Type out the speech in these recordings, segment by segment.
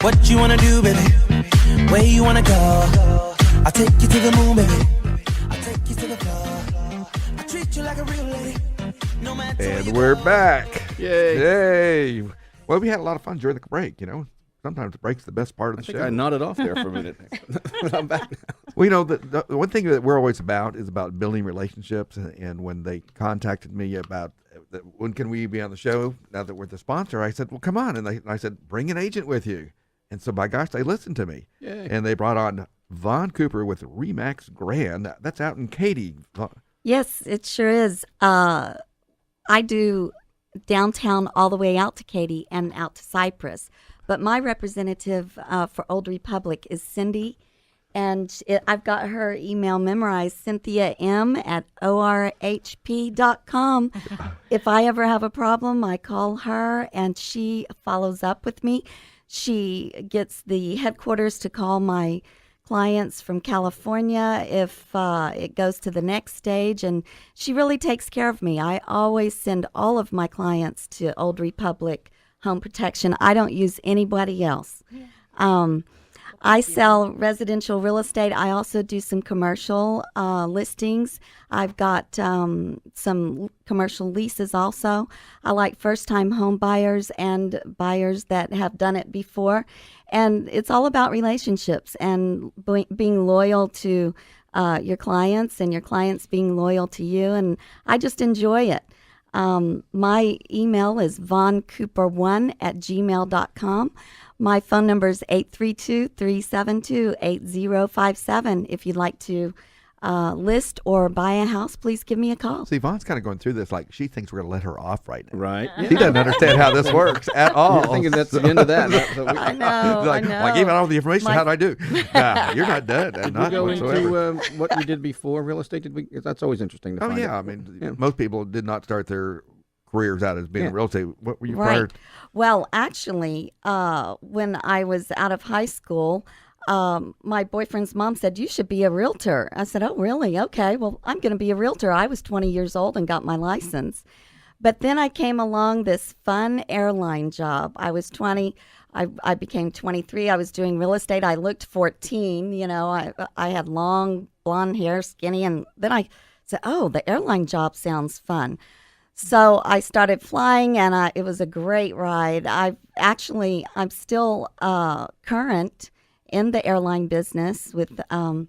What you wanna do, baby? Where you wanna go? I'll take you to the moon, baby. I'll take you to the floor. I treat you like a real lady. No matter where And you we're go. back. Yay. Yay. Well, we had a lot of fun during the break, you know. Sometimes the break's the best part of I the think show. I nodded off there for a minute. I'm back now. Well, you know, the one thing that we're always about is about building relationships. And when they contacted me about when can we be on the show now that we're the sponsor, I said, well, come on. And I said, bring an agent with you. And so, by gosh, they listened to me. Yay. And they brought on Vaughn Cooper with Remax Grand. That's out in Katy. Yes, it sure is. I do downtown all the way out to Katy and out to Cypress. But my representative for Old Republic is Cindy. And I've got her email memorized, CynthiaM@orhp.com. If I ever have a problem, I call her and she follows up with me. She gets the headquarters to call my clients from California if it goes to the next stage, and she really takes care of me. I always send all of my clients to Old Republic Home Protection. I don't use anybody else. I sell residential real estate. I also do some commercial listings. I've got some commercial leases also. I like first-time home buyers and buyers that have done it before. And it's all about relationships and being loyal to your clients and your clients being loyal to you. And I just enjoy it. My email is vaughncooper1@gmail.com. My phone number is 832-372-8057. If you'd like to list or buy a house, please give me a call. See, Vaughn's kind of going through this like she thinks we're going to let her off right now. Right. She doesn't understand how this works at all. You're thinking that's the end of that. I know, like, I know. Like, even all the information, My- how do I do? Nah, you're not done. Did Not we go whatsoever. into what you did before real estate? Did we? That's always interesting to Oh, find yeah. out. I mean, Yeah. most people did not start their careers out as being Yeah. in real estate. What were you Right. prior? Well, actually, when I was out of high school, my boyfriend's mom said, you should be a realtor. I said, oh, really? Okay, well, I'm going to be a realtor. I was 20 years old and got my license. But then I came along this fun airline job. I was 20. I became 23. I was doing real estate. I looked 14. You know, I had long blonde hair, skinny. And then I said, oh, the airline job sounds fun. So I started flying, and it was a great ride. I'm still current in the airline business with I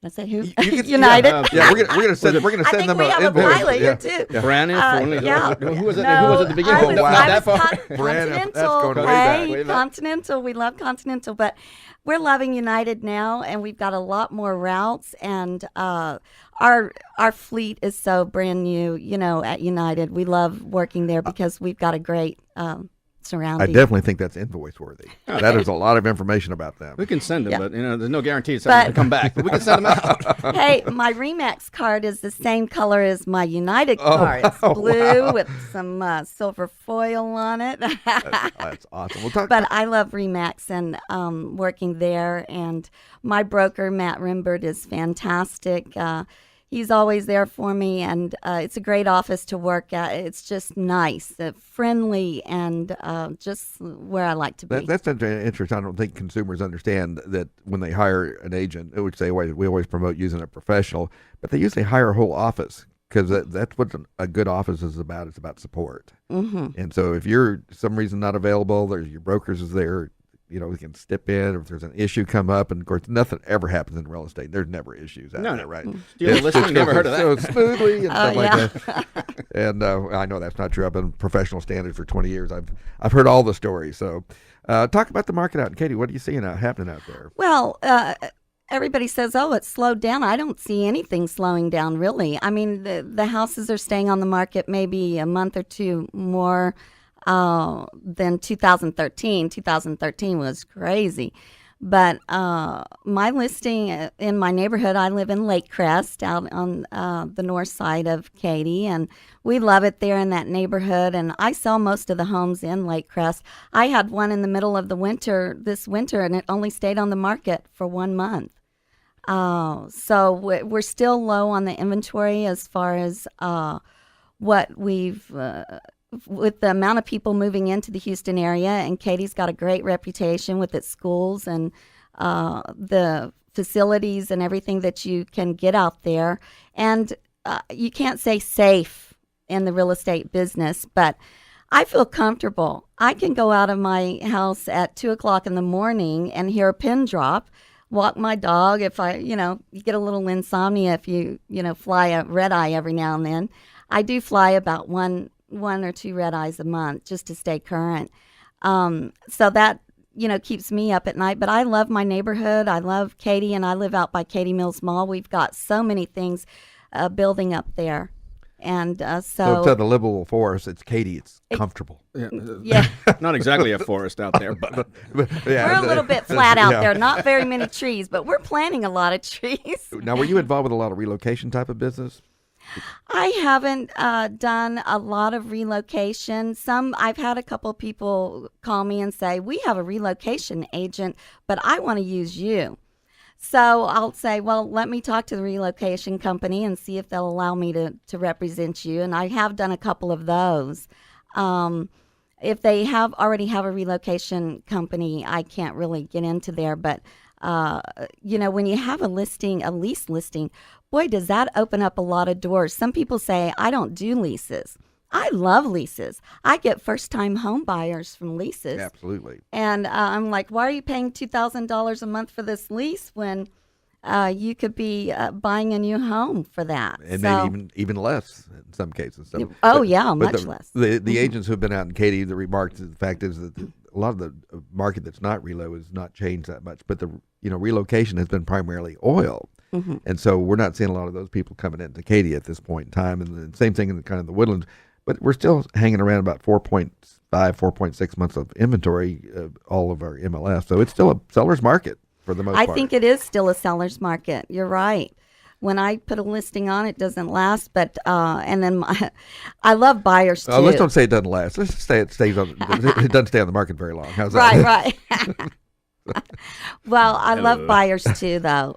say who? You can- United. Yeah, we're gonna send I them think an we have a invoice. pilot Yeah. here too. Brandon, Yeah. who was it? No, Who was at the beginning? I was, Not I that was far. Brandon, that's Continental. going way back. Hey, Way back. Continental. We love Continental, but we're loving United now, and we've got a lot more routes, and our fleet is so brand new. You know, at United, we love working there because we've got a great I surrounding. definitely think that's invoice worthy. That is a lot of information about them. We can send them, Yeah. but there's no guarantee it's going to come back. But we can send them out. Hey, my Remax card is the same color as my United card. It's oh, blue wow. with some silver foil on it. That's awesome. We'll talk. But I love Remax and working there. And my broker, Matt Rimbert, is fantastic. He's always there for me, and it's a great office to work at. It's just nice, friendly, and just where I like to be. That's interesting. I don't think consumers understand that when they hire an agent, which they always, we always promote using a professional, but they usually hire a whole office because that's what a good office is about. It's about support. Mm-hmm. And so if you're some reason not available, there's your brokers is there. You know, we can step in if there's an issue come up, and of course, nothing ever happens in real estate. There's never issues out there, right? Steal the listing, never heard of that. So smoothly and stuff like yeah. that. And I know that's not true. I've been professional standard for 20 years. I've heard all the stories. So, talk about the market out in Katy. What are you seeing happening out there? Well, everybody says, oh, it's slowed down. I don't see anything slowing down, really. I mean, the houses are staying on the market maybe a month or two more than 2013. 2013 was crazy. But my listing in my neighborhood, I live in Lake Crest out on the north side of Katy, and we love it there in that neighborhood. And I sell most of the homes in Lake Crest. I had one in the middle of the winter this winter, and it only stayed on the market for 1 month. So we're still low on the inventory as far as what we've with the amount of people moving into the Houston area, and Katie's got a great reputation with its schools and the facilities and everything that you can get out there. And you can't say safe in the real estate business, but I feel comfortable. I can go out of my house at 2:00 in the morning and hear a pin drop, walk my dog. If you get a little insomnia if you fly a red eye every now and then. I do fly about one or two red eyes a month just to stay current. So that, keeps me up at night. But I love my neighborhood. I love Katy, and I live out by Katy Mills Mall. We've got so many things building up there. And so to the livable forest, it's Katy. It's comfortable. Yeah. Not exactly a forest out there, but yeah, we're a little bit flat out there. Not very many trees, but we're planting a lot of trees. Now, were you involved with a lot of relocation type of business? I haven't done a lot of relocation. I've had a couple of people call me and say, we have a relocation agent, but I want to use you. So I'll say, well, let me talk to the relocation company and see if they'll allow me to represent you. And I have done a couple of those. If they already have a relocation company, I can't really get into there. But, when you have a lease listing, boy, does that open up a lot of doors. Some people say, I don't do leases. I love leases. I get first-time home buyers from leases. Absolutely. And I'm like, why are you paying $2,000 a month for this lease when you could be buying a new home for that? And maybe even less in some cases. So, much less. The agents who have been out in Katy, the remarks, the fact is that a lot of the market that's not relo has not changed that much. But the relocation has been primarily oil. Mm-hmm. And so we're not seeing a lot of those people coming into Katy at this point in time. And the same thing in kind of the Woodlands. But we're still hanging around about 4.5, 4.6 months of inventory, all of our MLS. So it's still a seller's market for the most part. I think it is still a seller's market. You're right. When I put a listing on, it doesn't last. But and then I love buyers too. Let's don't say it doesn't last. Let's just say it stays on. It doesn't stay on the market very long. How's that? Right. Well, I love buyers too, though.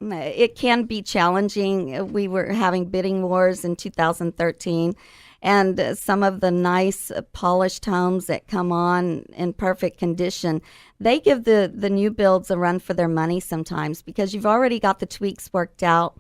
It can be challenging. We were having bidding wars in 2013. And some of the nice polished homes that come on in perfect condition, they give the new builds a run for their money sometimes because you've already got the tweaks worked out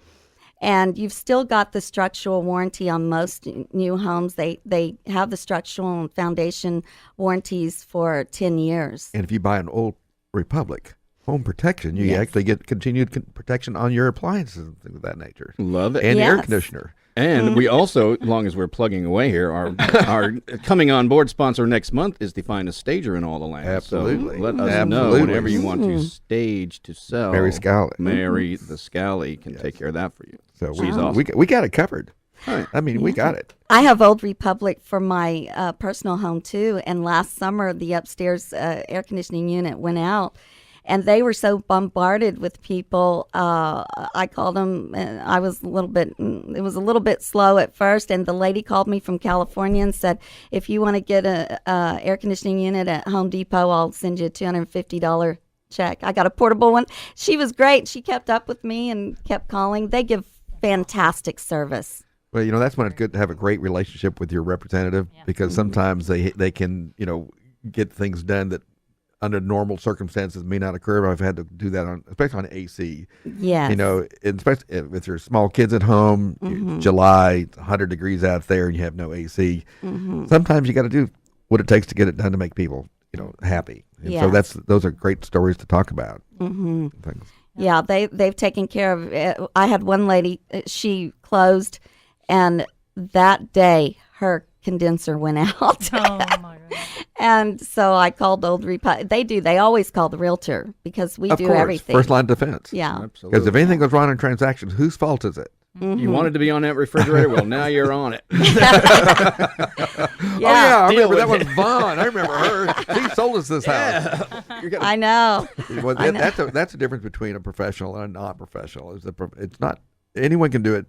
and you've still got the structural warranty on most new homes. They have the structural and foundation warranties for 10 years. And if you buy an Old Republic home protection, you actually get continued protection on your appliances and things of that nature. Love it. And air conditioner. And we also, as long as we're plugging away here, our coming on board sponsor next month is the finest stager in all the land. Absolutely. So let us know whenever you want to stage to sell. Mary Scally. Mary the Scally can take care of that for you. So she's awesome. We got it covered. Right. I mean, we got it. I have Old Republic for my personal home too. And last summer, the upstairs air conditioning unit went out. And they were so bombarded with people. I called them. It was a little bit slow at first. And the lady called me from California and said, if you want to get a air conditioning unit at Home Depot, I'll send you a $250 check. I got a portable one. She was great. She kept up with me and kept calling. They give fantastic service. Well, that's when it's good to have a great relationship with your representative because sometimes they can, get things done that under normal circumstances may not occur. I've had to do that especially on AC. Yeah. Especially with your small kids at home, July, it's 100 degrees out there and you have no AC. Mm-hmm. Sometimes you got to do what it takes to get it done to make people, happy. And so those are great stories to talk about. Mm-hmm. Yeah, they've taken care of it. I had one lady, she closed, and that day her condenser went out. Oh my goodness. And so I called Old Republic. They always call the realtor because we do everything. First line of defense. Yeah. Absolutely. Because if anything goes wrong in transactions, whose fault is it? Mm-hmm. You wanted to be on that refrigerator? Well, now you're on it. Yeah. Oh, yeah. I remember that with was Vaughn. I remember her. She sold us this house. I know. Well, that's the difference between a professional and a non-professional. It's not anyone can do it,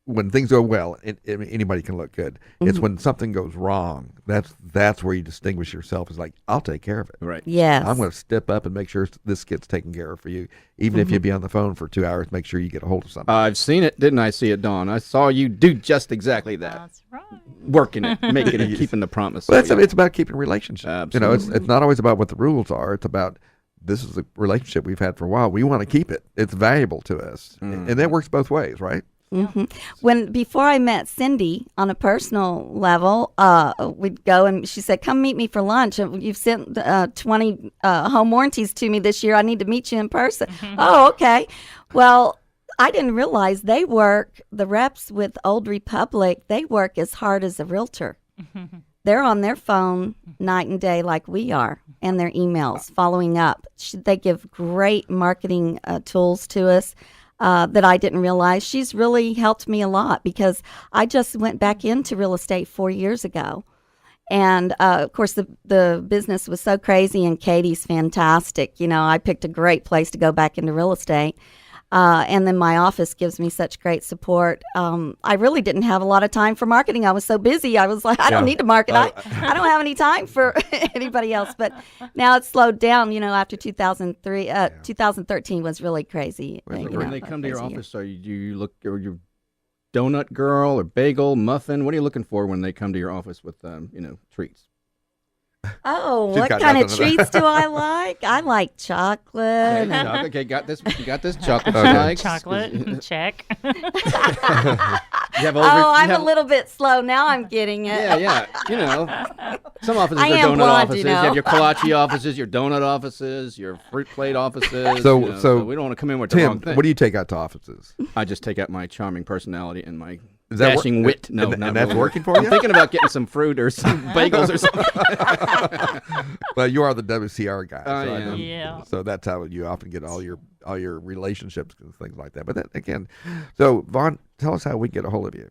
when things go well, anybody can look good. It's when something goes wrong that's where you distinguish yourself. It's like, I'll take care of it. Right. Yes. I'm going to step up and make sure this gets taken care of for you. Even if you be on the phone for 2 hours, make sure you get a hold of somebody. I've seen it, didn't I see it, Dawn? I saw you do just exactly that. That's right. Working it, making it, keeping the promise. Well, So, it's about keeping relationships. Absolutely. It's not always about what the rules are. It's about, this is a relationship we've had for a while. We want to keep it. It's valuable to us. And that works both ways, right? Before I met Cindy on a personal level, we'd go and she said, "Come meet me for lunch. You've sent 20 home warranties to me this year. I need to meet you in person." Oh, okay. Well, I didn't realize the reps with Old Republic, they work as hard as a realtor. They're on their phone night and day like we are, and their emails following up. They give great marketing tools to us. That I didn't realize. She's really helped me a lot because I just went back into real estate 4 years ago. And, of course, the business was so crazy, and Katie's fantastic. You know, I picked a great place to go back into real estate. And then my office gives me such great support. I really didn't have a lot of time for marketing. I was so busy. I was like, I don't need to market. I don't have any time for anybody else. But now it's slowed down, you know, after 2003. 2013 was really crazy. when they come to your office, do you look, or your donut girl or bagel, muffin? What are you looking for when they come to your office with, treats? Oh, She's what got kind of nothing to treats do I like? I like chocolate. Okay, got this. You got this chocolate. She likes. Chocolate, check. You have I'm a little bit slow. Now I'm getting it. Yeah. You know, some offices I are am donut blonde, offices. you You know. have your kolache offices, your donut offices, your fruit plate offices. So we don't want to come in with the Tim, wrong thing. what do you take out to offices? I just take out my charming personality and my Is that dashing wit. No, and not that's really. working for I'm you? thinking about getting some fruit or some bagels or something. Well, you are the WCR guy. I so am. know. Yeah. So that's how you often get all your relationships and things like that. But then again, so Vaughn, tell us how we get a hold of you.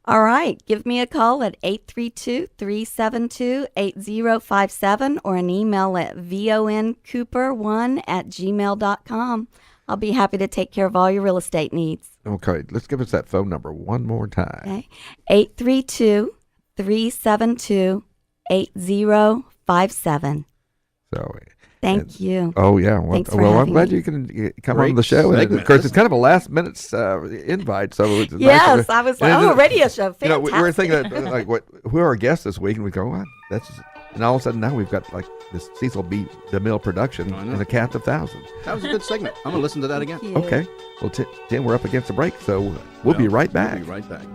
All right. Give me a call at 832-372-8057 or an email at voncooper1@gmail.com. I'll be happy to take care of all your real estate needs. Okay, let's give us that phone number one more time. Okay. 832-372-8057. So, Thank you. oh yeah, well, Thanks for I'm having glad me. you can come Great on the show. And segment. of course, it's kind of a last minute invite, so it's Yes, nice to- I was like, and oh, then- a radio show. You know, Fantastic. we were thinking that, like, who are our guests this week, and we go, what? And all of a sudden now we've got like this Cecil B. DeMille production I know. and a cast of thousands. That was a good segment. I'm gonna listen to that again. Thank you. Okay, well, Tim, we're up against the break, so we'll be right back. We'll be right back.